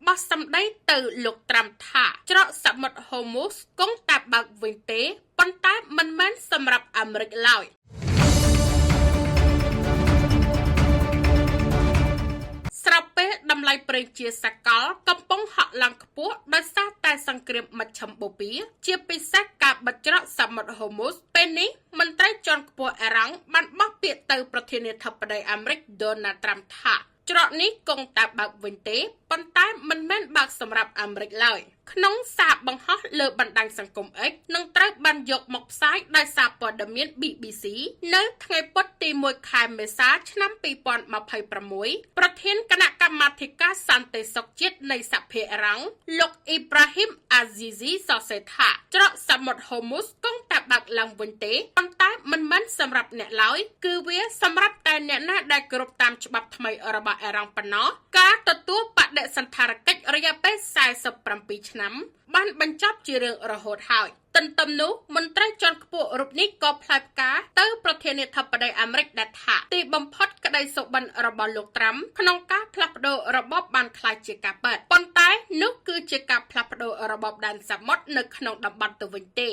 បោះសម្ដីទៅលោកត្រាំថាច្រកសមុទ្រហូមូសគង់តែបើកវិញទេប៉ុន្តែមិនមែនសម្រាប់អាមេរិកឡើយស្របពេលតម្លៃប្រេងជាសកលកំពុងហក់ឡើងខ្ពស់ដោយសារតែសង្គ្រាមមជ្ឈិមបូព៌ាជាពិសេសការបិទច្រកសមុទ្រហូមូសពេលនេះមន្ត្រីជាន់ខ្ពស់អ៊ីរ៉ង់បានបោះពាក្យទៅប្រធានាធិបតីអាមេរិកដូណាល់ត្រាំថាច្រកនេះគង់តែបើកវិញទេប៉ុន្តែមិនមែនបើកសម្រាប់អាមេរិកឡើយក្នុងសារបង្ហោះលើបណ្ដាញសង្គម X នឹងត្រូវបានយកមកផ្សាយដោយសារព័ត៌មាន BBC នៅថ្ងៃពុធទី1ខែមេសាឆ្នាំ2026ប្រធានគណៈកម្មាធិការសន្តិសុខជាតិនៃសហភាពអ៊ីរ៉ង់លោកអ៊ីប្រាហ៊ីមអាស៊ីស៊ីសរសេរថាច្រកសមុទ្រហូមូសគង់តែបើកឡើងវិញទេប៉ុន្តែមិនមែនសម្រាប់អ្នកឡើយគឺវាសម្រាប់តែអ្នកណាដែលគោរពតាមច្បាប់ថ្មីរបស់អ៊ីរ៉ង់ប៉ុណ្ណោះការទទួលបដិសណ្ឋារកិច្ចរយៈពេល47ឆ្នាំបានបញ្ចប់ជារឿងរហូតហើយទន្ទឹមនោះមន្ត្រីជាន់ខ្ពស់រូបនេះក៏ផ្លាយផ្កាទៅប្រធានាធិបតីអាមេរិកដែលថាទីបំផុតក្តីសុបិនរបស់លោកត្រាំក្នុងការផ្លាស់ប្ដូររបបបានខ្លាយជាការពិតប៉ុន្តែនោះគឺជាការផ្លាស់ប្ដូររបបដែនសមុទ្រនៅក្នុងតំបន់ទៅវិញទេ